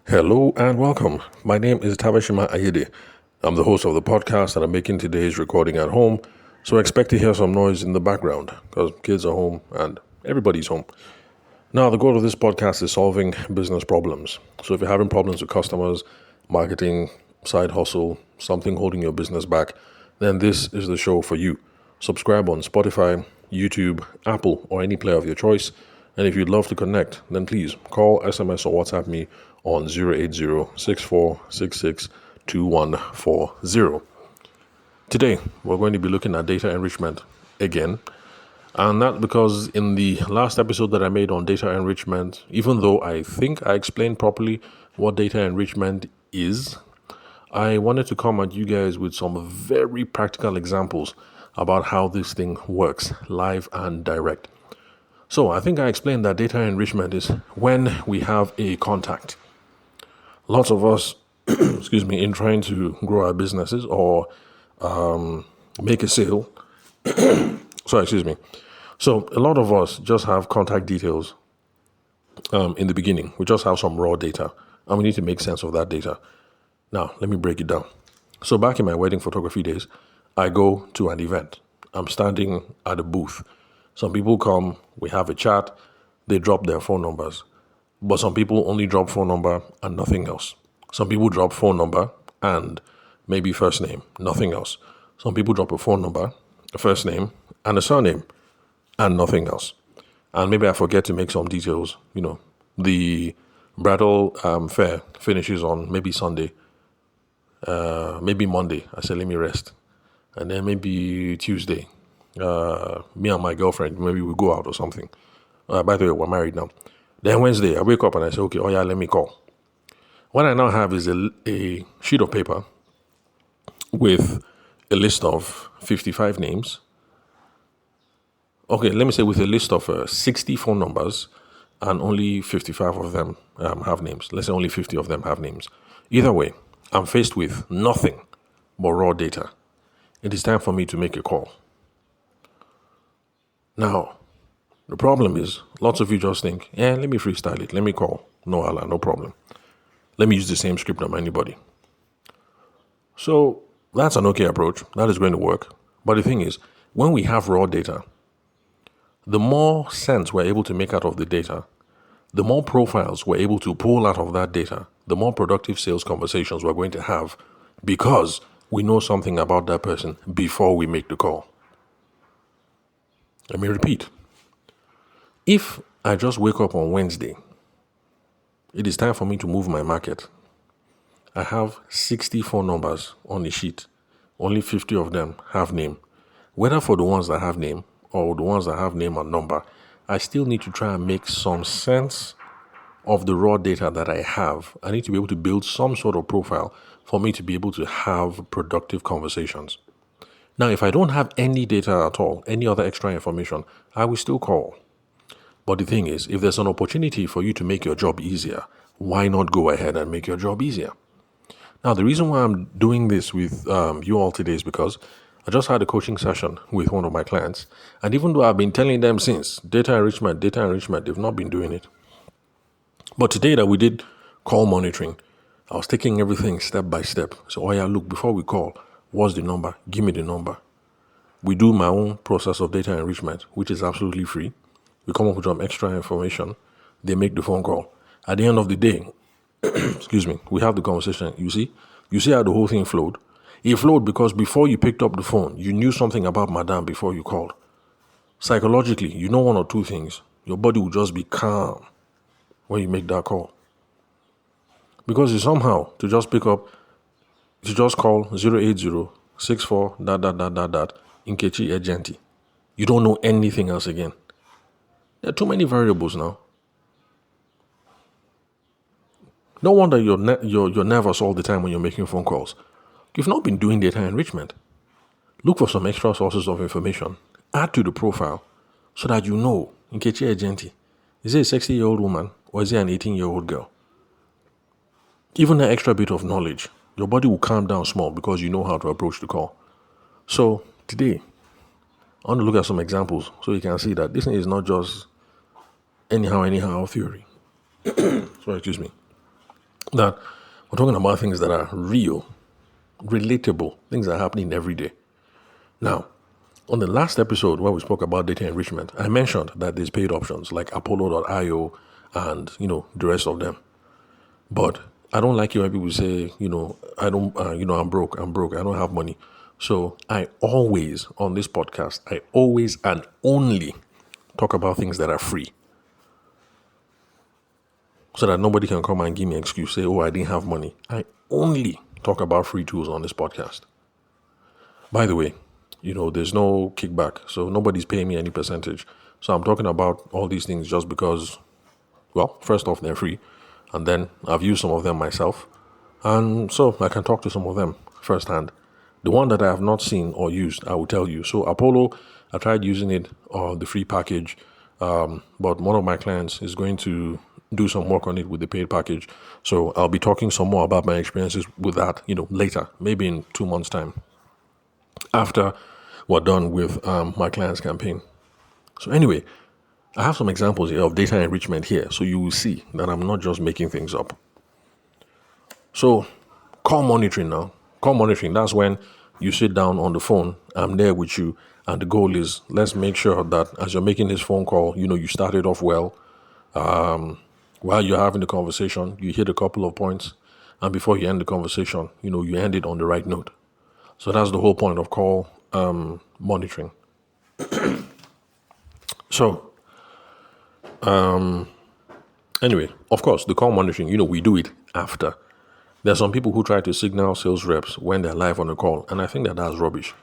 Hello and welcome. My name is Tabashima Ayede. I'm the host of the podcast and I'm making today's recording at home, so expect to hear some noise in the background because kids are home and everybody's home. Now, the goal of this podcast is solving business problems. So if you're having problems with customers, marketing, side hustle, something holding your business back, then this is the show for you. Subscribe on Spotify, YouTube, Apple, or any player of your choice. And if you'd love to connect, then please call, SMS, or WhatsApp me on 080-6466-2140. Today, we're going to be looking at data enrichment again. And that's because in the last episode that I made on data enrichment, even though I think I explained properly what data enrichment is, I wanted to come at you guys with some very practical examples about how this thing works, live and direct. So I think I explained that data enrichment is when we have a contact. Lots of us, in trying to grow our businesses or make a sale. So a lot of us just have contact details in the beginning. We just have some raw data and we need to make sense of that data. Now, let me break it down. So back in my wedding photography days, I go to an event. I'm standing at a booth. Some people come, we have a chat, they drop their phone numbers. But some people only drop phone number and nothing else. Some people drop phone number and maybe first name, nothing else. Some people drop a phone number, a first name, and a surname, and nothing else. And maybe I forget to make some details. The bridal fair finishes on maybe Sunday, maybe Monday. I say, let me rest. And then maybe Tuesday, me and my girlfriend, maybe we go out or something. By the way, we're married now. Then Wednesday, I wake up and I say, okay, let me call. What I now have is a sheet of paper with a list of 55 names. Okay, let me say with a list of 60 phone numbers and only 55 of them have names. Let's say only 50 of them have names. Either way, I'm faced with nothing but raw data. It is time for me to make a call. Now, the problem is, lots of you just think, let me freestyle it. Let me call. No, Allah, no problem. Let me use the same script on anybody. So that's an okay approach. That is going to work. But the thing is, when we have raw data, the more sense we're able to make out of the data, the more profiles we're able to pull out of that data, the more productive sales conversations we're going to have because we know something about that person before we make the call. Let me repeat. If I just wake up on Wednesday, it is time for me to move my market. I have 60 phone numbers on the sheet. Only 50 of them have name. Whether for the ones that have name or the ones that have name and number, I still need to try and make some sense of the raw data that I have. I need to be able to build some sort of profile for me to be able to have productive conversations. Now, if I don't have any data at all, any other extra information, I will still call. But the thing is, if there's an opportunity for you to make your job easier, why not go ahead and make your job easier? Now, the reason why I'm doing this with you all today is because I just had a coaching session with one of my clients. And even though I've been telling them since, data enrichment, they've not been doing it. But today that we did call monitoring, I was taking everything step by step. So, look, before we call, what's the number? Give me the number. We do my own process of data enrichment, which is absolutely free. We come up with some extra information. They make the phone call. At the end of the day, we have the conversation. You see how the whole thing flowed? It flowed because before you picked up the phone, you knew something about Madame before you called. Psychologically, you know one or two things. Your body will just be calm when you make that call. Because you somehow, to just call 080-64 ... Nkechi Ejenti. You don't know anything else again. There are too many variables now. No wonder you're nervous all the time when you're making phone calls. You've not been doing data enrichment. Look for some extra sources of information. Add to the profile so that you know, Nkechi Ejenti, is it a 60-year-old woman or is it an 18-year-old girl? Even an extra bit of knowledge, your body will calm down small because you know how to approach the call. So today, I want to look at some examples so you can see that this is not just anyhow theory. Sorry, excuse me. that we're talking about things that are real, relatable, things that are happening every day. Now, on the last episode where we spoke about data enrichment, I mentioned that there's paid options like Apollo.io and, the rest of them. But I don't like it when people say, I don't, I'm broke, I don't have money. So I always, on this podcast, I always and only talk about things that are free. So that nobody can come and give me an excuse, say, oh, I didn't have money. I only talk about free tools on this podcast. By the way, there's no kickback. So nobody's paying me any percentage. So I'm talking about all these things just because, well, first off, they're free. And then I've used some of them myself. And so I can talk to some of them firsthand. The one that I have not seen or used, I will tell you. So Apollo, I tried using it on the free package. But one of my clients is going to do some work on it with the paid package. So I'll be talking some more about my experiences with that, later, maybe in 2 months' time, after we're done with my client's campaign. So anyway, I have some examples here of data enrichment here, so you will see that I'm not just making things up. So call monitoring now. Call monitoring, that's when you sit down on the phone, I'm there with you, and the goal is let's make sure that as you're making this phone call, you started off well. While you're having the conversation, you hit a couple of points, and before you end the conversation, you end it on the right note. So that's the whole point of call monitoring. So, anyway, of course, the call monitoring, we do it after. There are some people who try to signal sales reps when they're live on the call, and I think that that's rubbish.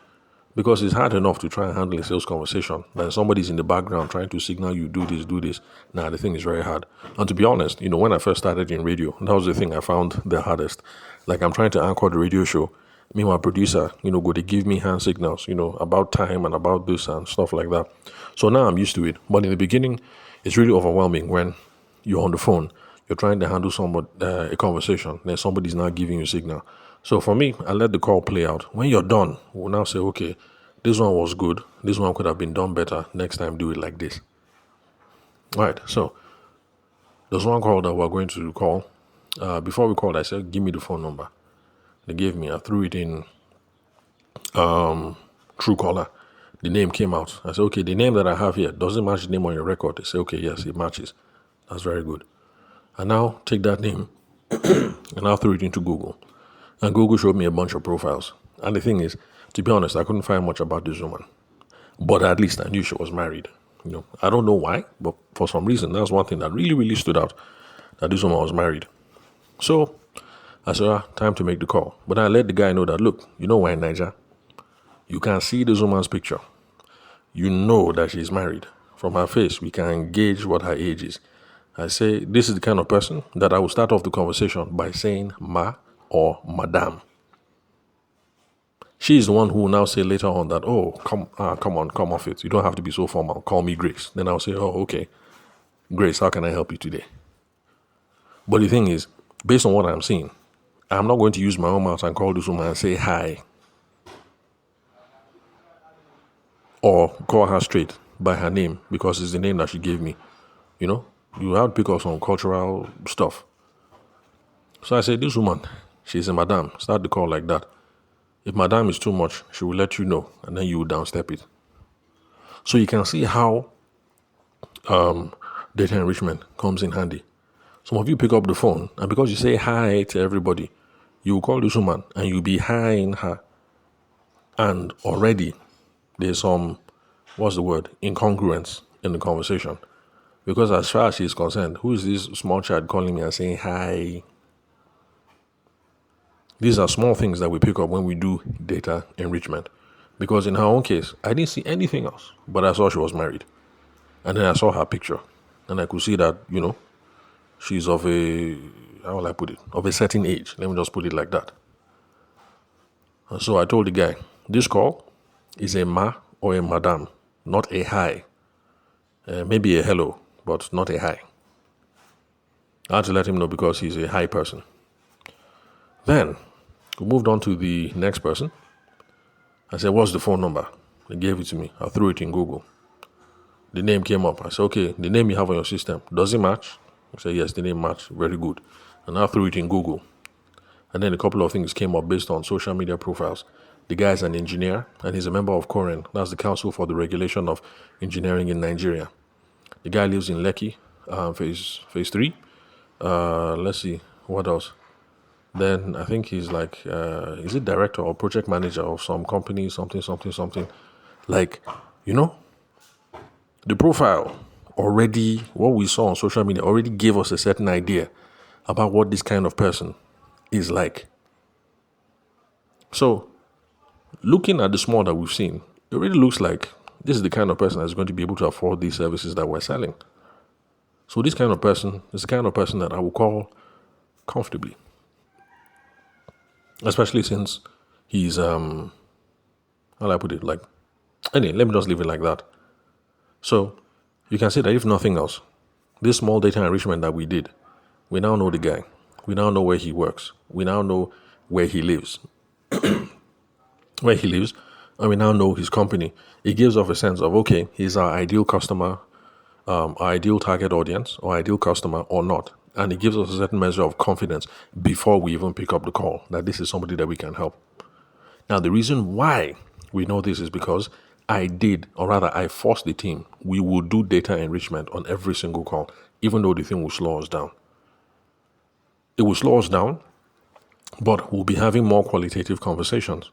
Because it's hard enough to try and handle a sales conversation. Then somebody's in the background trying to signal you, do this, do this. Nah, the thing is very hard. And to be honest, when I first started in radio, that was the thing I found the hardest. Like I'm trying to anchor the radio show. Me, my producer, go to give me hand signals, about time and about this and stuff like that. So now I'm used to it. But in the beginning, it's really overwhelming when you're on the phone. You're trying to handle a conversation. Then somebody's now giving you a signal. So for me, I let the call play out. When you're done, we'll now say, okay, this one was good. This one could have been done better. Next time, do it like this. All right. So there's one call that we're going to call. Before we called, I said, give me the phone number. They gave me. I threw it in Truecaller. The name came out. I said, okay, the name that I have here, does it match the name on your record? They say, okay, yes, it matches. That's very good. I now take that name and I threw it into Google. And Google showed me a bunch of profiles. And the thing is, to be honest, I couldn't find much about this woman. But at least I knew she was married. I don't know why, but for some reason, that's one thing that really, really stood out, that this woman was married. So I said, time to make the call. But I let the guy know that, look, why in Niger, you can see this woman's picture. You know that she's married. From her face, we can gauge what her age is. I say, this is the kind of person that I will start off the conversation by saying ma or madam. She's the one who will now say later on that, oh, come off it. You don't have to be so formal. Call me Grace. Then I'll say, oh, okay. Grace, how can I help you today? But the thing is, based on what I'm seeing, I'm not going to use my own mouth and call this woman and say hi. Or call her straight by her name because it's the name that she gave me. You have to pick up some cultural stuff. So I said, this woman, she's a madam. Start the call like that. If madam is too much, she will let you know, and then you will downstep it. So you can see how data enrichment comes in handy. Some of you pick up the phone, and because you say hi to everybody, you will call this woman, and you'll be hi-ing her. And already, there's some, incongruence in the conversation. Because as far as she's concerned, who is this small child calling me and saying hi? These are small things that we pick up when we do data enrichment. Because in her own case, I didn't see anything else, but I saw she was married. And then I saw her picture. And I could see that, she's of of a certain age. Let me just put it like that. And so I told the guy, this call is a ma or a madam, not a hi. Maybe a hello, but not a hi. I had to let him know because he's a hi person. Then we moved on to the next person. I said, what's the phone number? They gave it to me. I threw it in Google. The name came up. I said, okay, the name you have on your system, does it match? I said, yes, the name matched. Very good. And I threw it in Google. And then a couple of things came up based on social media profiles. The guy is an engineer and he's a member of COREN. That's the Council for the Regulation of Engineering in Nigeria. The guy lives in Lekki, phase 3. Let's see, what else? Then I think he's like, is it director or project manager of some company, something. Like, you know, the profile already, what we saw on social media already gave us a certain idea about what this kind of person is like. So, looking at the small that we've seen, it really looks like this is the kind of person that's going to be able to afford these services that we're selling. So this kind of person is the kind of person that I would call comfortably. Especially since he's, how do I put it? Like, anyway, let me just leave it like that. So you can say that if nothing else, this small data enrichment that we did, we now know the guy. We now know where he works. We now know where he lives. And we now know his company. It gives off a sense of, okay, he's our ideal customer, our ideal target audience, or ideal customer or not. And it gives us a certain measure of confidence before we even pick up the call that this is somebody that we can help. Now, the reason why we know this is because I forced the team. We will do data enrichment on every single call, even though the thing will slow us down. It will slow us down, but we'll be having more qualitative conversations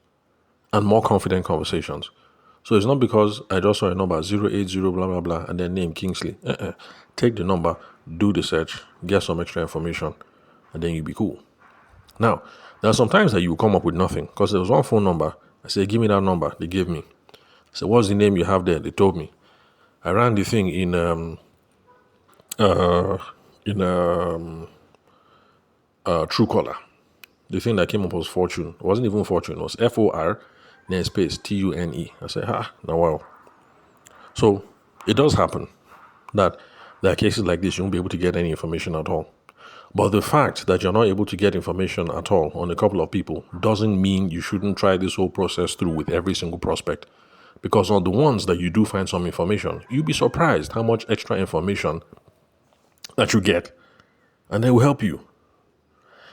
and more confident conversations. So it's not because I just saw a number 080 blah blah blah and then name Kingsley. Take the number, do the search, get some extra information, and then you'll be cool. Now, there are some times that you will come up with nothing because there was one phone number. I said, give me that number. They gave me. I said, what's the name you have there? They told me. I ran the thing in Truecaller. The thing that came up was Fortune. It wasn't even Fortune. It was FOR, then space TUNE. I said, now wow. So it does happen that there are cases like this, you won't be able to get any information at all. But the fact that you're not able to get information at all on a couple of people doesn't mean you shouldn't try this whole process through with every single prospect. Because on the ones that you do find some information, you'll be surprised how much extra information that you get, and they will help you.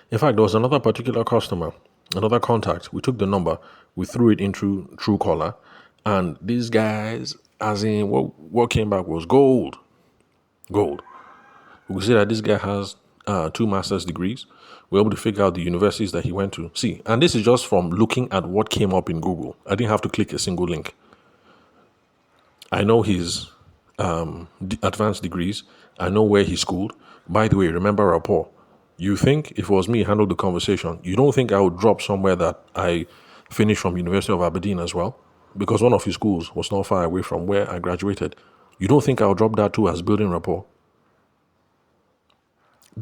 In fact, there was another particular customer, another contact. We took the number, we threw it into Truecaller, and these guys, as in what came back was gold. Gold. We could say that this guy has 2 master's degrees. We're able to figure out the universities that he went to. See, and this is just from looking at what came up in Google. I didn't have to click a single link. I know his advanced degrees. I know where he schooled. By the way, remember Rapport. You think if it was me handled the conversation, you don't think I would drop somewhere that I finished from University of Aberdeen as well? Because one of his schools was not far away from where I graduated. You don't think I'll drop that too as building rapport?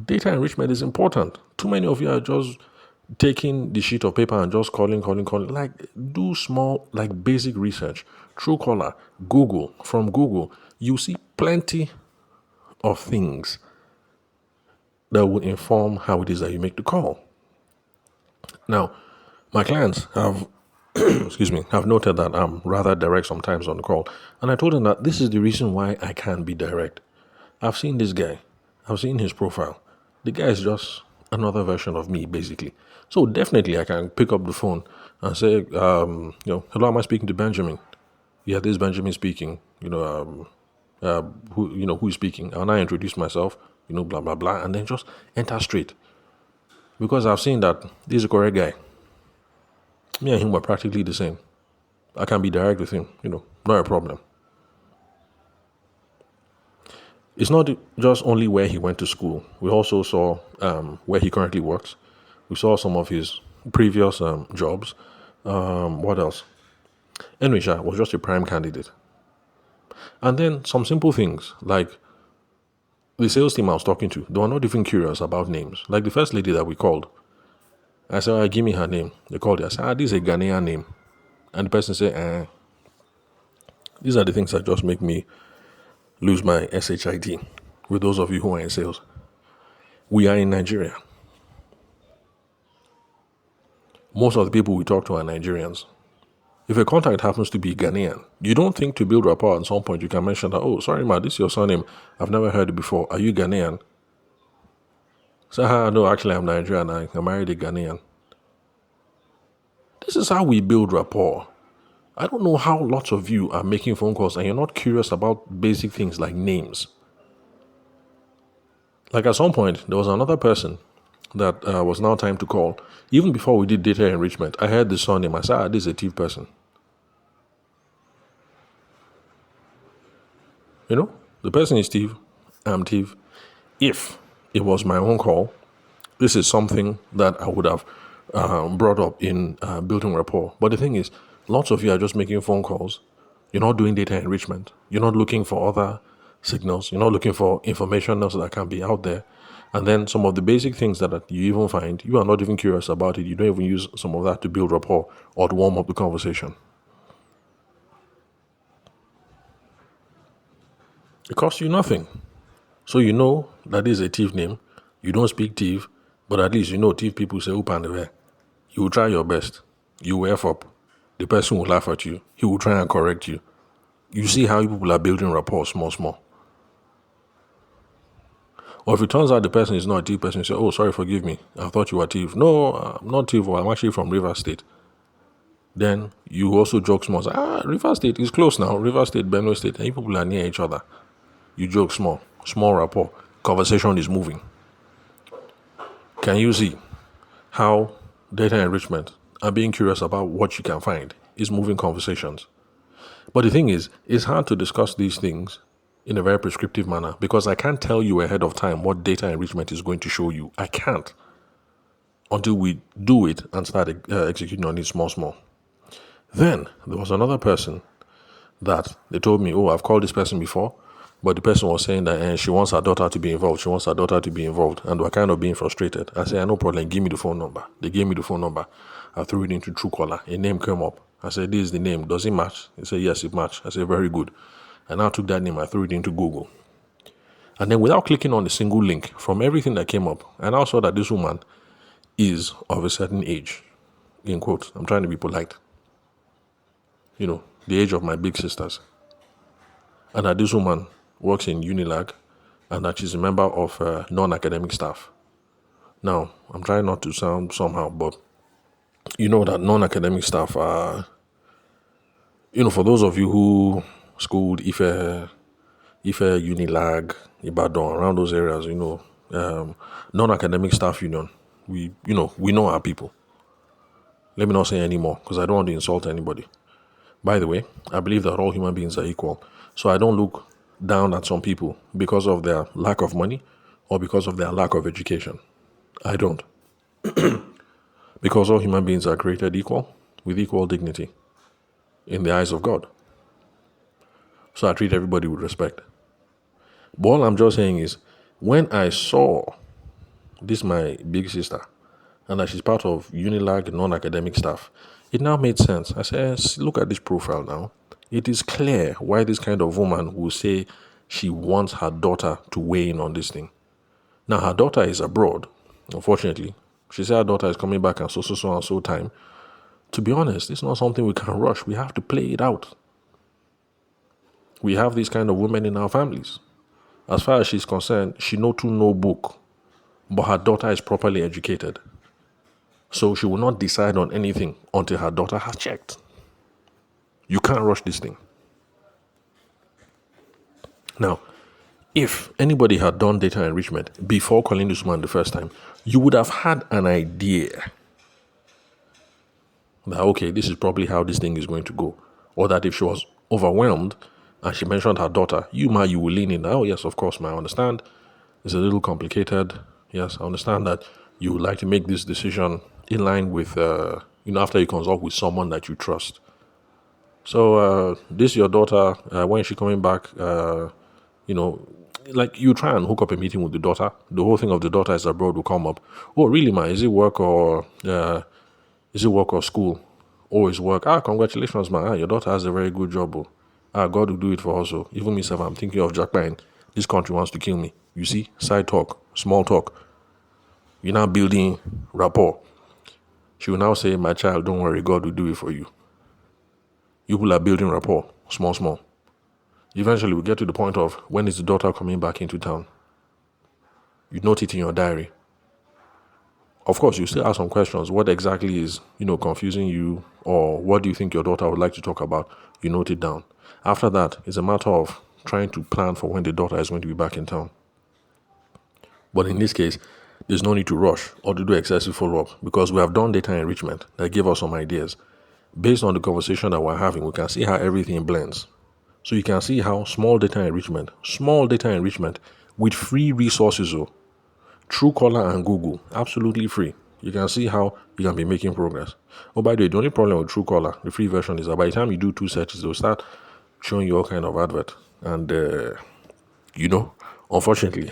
Data enrichment is important. Too many of you are just taking the sheet of paper and just calling. Like, do small, like basic research. Truecaller, Google. From Google, you see plenty of things that will inform how it is that you make the call. Now, my clients have, have noted that I'm rather direct sometimes on the call. And I told them that this is the reason why I can't be direct. I've seen this guy. I've seen his profile. The guy is just another version of me, basically. So definitely I can pick up the phone and say, hello, am I speaking to Benjamin? Yeah, this is Benjamin speaking. Who is speaking? And I introduce myself, blah, blah, blah, and then just enter straight. Because I've seen that this is a correct guy. Me and him were practically the same. I can be direct with him, not a problem. It's not just only where he went to school. We also saw where he currently works. We saw some of his previous jobs. What else? Enrichment was just a prime candidate. And then some simple things like the sales team I was talking to, they were not even curious about names. Like the first lady that we called, I said, give me her name. They called her. I said, this is a Ghanaian name. And the person said, these are the things that just make me lose my SHIT with those of you who are in sales. We are in Nigeria. Most of the people we talk to are Nigerians. If a contact happens to be Ghanaian, you don't think to build rapport at some point you can mention that, oh, sorry, ma, this is your surname. I've never heard it before. Are you Ghanaian? Say, no, actually, I'm Nigerian. I married a Ghanaian. This is how we build rapport. I don't know how lots of you are making phone calls and you're not curious about basic things like names. Like at some point, there was another person that was now time to call. Even before we did data enrichment, I heard this surname. I said, this is a thief person. You know, the person is thief. I'm thief. If it was my own call, this is something that I would have brought up in building rapport. But the thing is, lots of you are just making phone calls. You're not doing data enrichment. You're not looking for other signals. You're not looking for information else that can be out there. And then some of the basic things that you even find, you are not even curious about it. You don't even use some of that to build rapport or to warm up the conversation. It costs you nothing. So you know that is a thief name. You don't speak thief, but at least you know thief people say Upaneve. You will try your best. You will F up. The person will laugh at you. He will try and correct you. You see how people are building rapport small. Or if it turns out the person is not a thief person, you say, oh, sorry, forgive me. I thought you were a thief. No, I'm not thief. I'm actually from River State. Then you also joke small. Say, River State is close now. River State, Benue State. And people are near each other. You joke small rapport. Conversation is moving. Can you see how data enrichment and being curious about what you can find is moving conversations? But the thing is, it's hard to discuss these things in a very prescriptive manner because I can't tell you ahead of time what data enrichment is going to show you. I can't until we do it and start executing on it small. Then there was another person that they told me, oh, I've called this person before, but the person was saying that she wants her daughter to be involved. And we're kind of being frustrated. I said, no problem, give me the phone number. They gave me the phone number. I threw it into Truecaller. A name came up. I said, this is the name. Does it match? He said, yes, it matched. I said, very good. I now took that name, I threw it into Google. And then without clicking on a single link, from everything that came up, I now saw that this woman is of a certain age. In quotes, I'm trying to be polite. You know, the age of my big sisters. And that this woman works in Unilag and that she's a member of non-academic staff. Now, I'm trying not to sound somehow, but you know that non-academic staff are, for those of you who schooled Ife, Unilag, Ibadan, around those areas, non-academic staff union, we know our people. Let me not say any more because I don't want to insult anybody. By the way, I believe that all human beings are equal. So I don't look down at some people because of their lack of money or because of their lack of education. I don't. Because all human beings are created equal with equal dignity in the eyes of God. So I treat everybody with respect. But all I'm just saying is, when I saw this my big sister and that she's part of Unilag non-academic staff, it now made sense. I said, look at this profile now. It is clear why this kind of woman will say she wants her daughter to weigh in on this thing. Now, her daughter is abroad, unfortunately. She said her daughter is coming back and so time. To be honest, it's not something we can rush. We have to play it out. We have these kind of women in our families. As far as she's concerned, she no book, but her daughter is properly educated. So she will not decide on anything until her daughter has checked. You can't rush this thing. Now, if anybody had done data enrichment before calling this woman the first time, you would have had an idea that, okay, this is probably how this thing is going to go. Or that if she was overwhelmed and she mentioned her daughter, you will lean in. Oh, yes, of course, I understand. It's a little complicated. Yes, I understand that you would like to make this decision in line with, after you consult with someone that you trust. So this your daughter, when is she coming back? Like you try and hook up a meeting with the daughter. The whole thing of the daughter is abroad will come up. Oh, really, ma? Is it work or school? Oh, it's work. Congratulations, ma. Your daughter has a very good job. God will do it for her. So even myself, I'm thinking of Jackpine. This country wants to kill me. You see, side talk, small talk. You're now building rapport. She will now say, my child, don't worry, God will do it for you. You people are building rapport, small. Eventually, we get to the point of when is the daughter coming back into town? You note it in your diary. Of course, you still ask some questions. What exactly is, confusing you, or what do you think your daughter would like to talk about? You note it down. After that, it's a matter of trying to plan for when the daughter is going to be back in town. But in this case, there's no need to rush or to do excessive follow-up because we have done data enrichment that gave us some ideas. Based on the conversation that we're having, we can see how everything blends. So you can see how small data enrichment with free resources, Truecaller and Google, absolutely free. You can see how you can be making progress. Oh, by the way, the only problem with Truecaller, the free version, is that by the time you do 2 searches, they'll start showing you all kind of advert. And, unfortunately,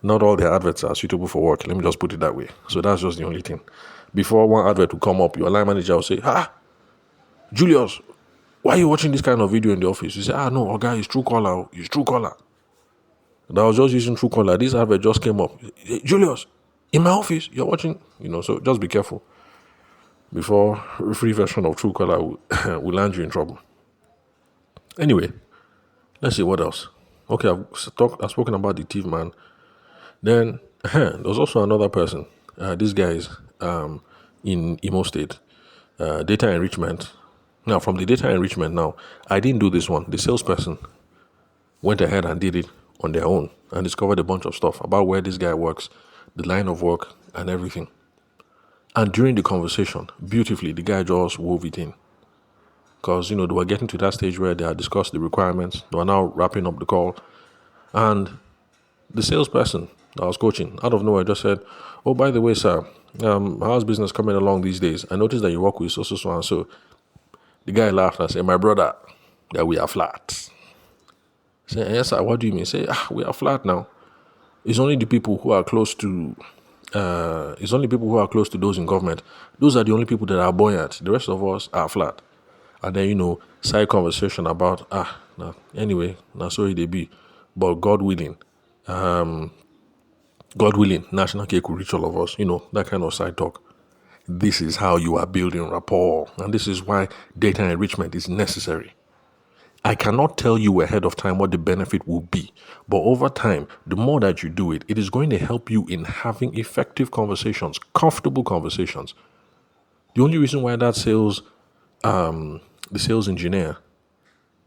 not all their adverts are suitable for work. Let me just put it that way. So that's just the only thing. Before one advert will come up, your line manager will say, Julius, why are you watching this kind of video in the office? You say, no, Oga, it's Truecaller. It's Truecaller. And I was just using Truecaller. This advert just came up. Hey, Julius, in my office, you're watching. So just be careful before a free version of Truecaller will land you in trouble. Anyway, let's see what else. Okay, I've spoken about the thief man. Then there was also another person. This guy is in Imo State. Data enrichment. Now, from the data enrichment I didn't do this one. The salesperson went ahead and did it on their own and discovered a bunch of stuff about where this guy works, the line of work, and everything. And during the conversation, beautifully, the guy just wove it in. Because, they were getting to that stage where they had discussed the requirements. They were now wrapping up the call. And the salesperson that I was coaching, out of nowhere, just said, oh, by the way, sir, how's business coming along these days? I noticed that you work with so and so. The guy laughed and said, my brother, that we are flat. I said, yes, sir, what do you mean? Say, we are flat now. It's only the people who are close to those in government. Those are the only people that are buoyant. The rest of us are flat. And then, side conversation about, anyway, so it be. But God willing, national cake will reach all of us. That kind of side talk. This is how you are building rapport. And this is why data enrichment is necessary. I cannot tell you ahead of time what the benefit will be. But over time, the more that you do it, it is going to help you in having effective conversations, comfortable conversations. The only reason why that the sales engineer,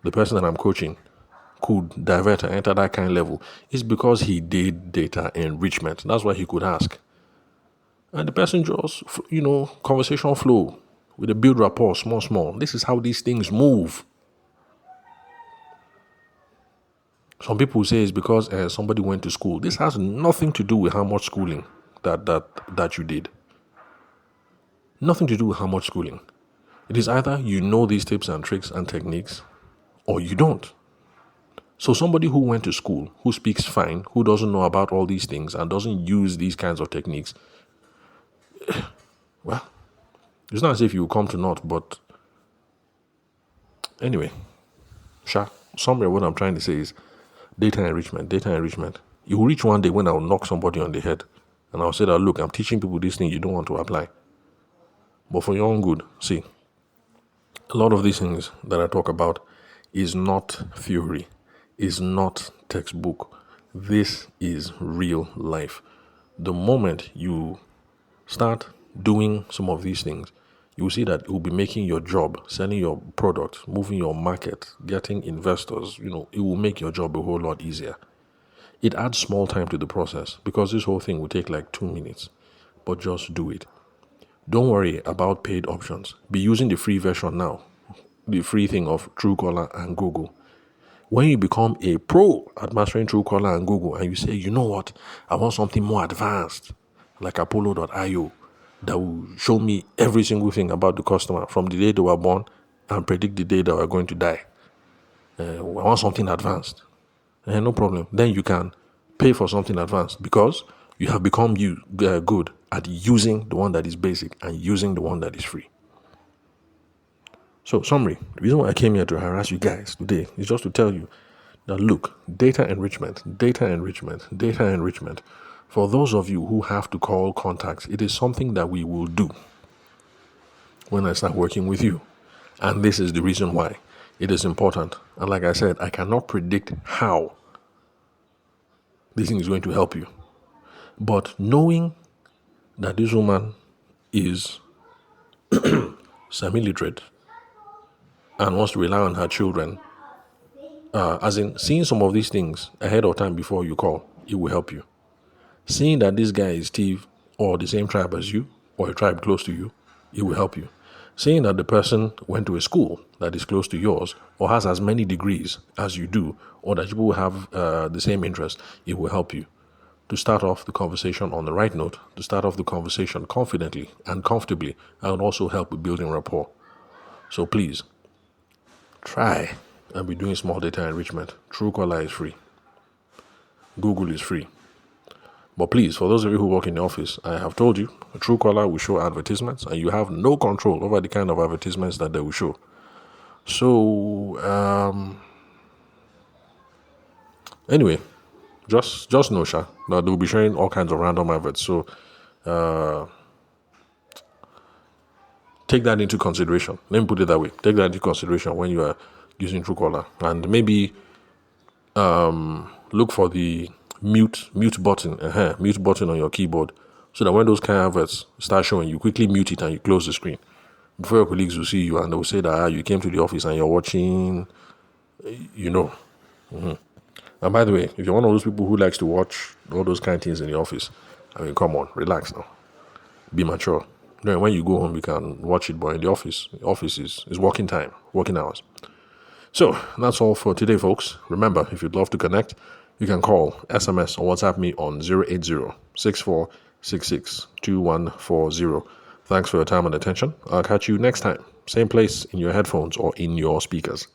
the person that I'm coaching, could divert and enter that kind of level is because he did data enrichment. That's why he could ask. And the person just, conversation flow with a build rapport, small. This is how these things move. Some people say it's because somebody went to school. This has nothing to do with how much schooling that you did. Nothing to do with how much schooling. It is either you know these tips and tricks and techniques or you don't. So somebody who went to school, who speaks fine, who doesn't know about all these things and doesn't use these kinds of techniques, well, it's not as if you come to naught, but anyway, summary of what I'm trying to say is data enrichment. You will reach one day when I'll knock somebody on the head and I'll say that, look, I'm teaching people this thing you don't want to apply. But for your own good, see, a lot of these things that I talk about is not theory, is not textbook. This is real life. The moment you start doing some of these things, you will see that it will be making your job, selling your product, moving your market, getting investors, it will make your job a whole lot easier. It adds small time to the process because this whole thing will take like 2 minutes, but just do it. Don't worry about paid options. Be using the free version now, the free thing of Truecaller and Google. When you become a pro at mastering Truecaller and Google and you say, you know what, I want something more advanced, like Apollo.io, that will show me every single thing about the customer from the day they were born and predict the day they are going to die. I want something advanced. No problem. Then you can pay for something advanced because you have become good at using the one that is basic and using the one that is free. So, summary. The reason why I came here to harass you guys today is just to tell you that, look, data enrichment. For those of you who have to call contacts, it is something that we will do when I start working with you. And this is the reason why it is important. And like I said, I cannot predict how this thing is going to help you. But knowing that this woman is semi-literate and wants to rely on her children, as in seeing some of these things ahead of time before you call, it will help you. Seeing that this guy is Steve or the same tribe as you or a tribe close to you, it will help you. Seeing that the person went to a school that is close to yours or has as many degrees as you do, or that you will have the same interest, it will help you to start off the conversation on the right note, to start off the conversation confidently and comfortably, and also help with building rapport. So please, try and be doing small data enrichment. Truecaller is free. Google is free. But please, for those of you who work in the office, I have told you, a Truecaller will show advertisements and you have no control over the kind of advertisements that they will show. So, anyway, just know, Sha, that they will be showing all kinds of random adverts. So, take that into consideration. Let me put it that way. Take that into consideration when you are using Truecaller. And maybe look for the mute button on your keyboard, so that when those kind of adverts start showing, you quickly mute it and you close the screen before your colleagues will see you and they will say that you came to the office and you're watching, And by the way, if you're one of those people who likes to watch all those kind of things in the office, I mean, come on, relax now. Be mature. Then when you go home, you can watch it, but in the office is working time, working hours. So that's all for today, folks. Remember, if you'd love to connect, you can call, SMS, or WhatsApp me on 080-6466-2140. Thanks for your time and attention. I'll catch you next time. Same place in your headphones or in your speakers.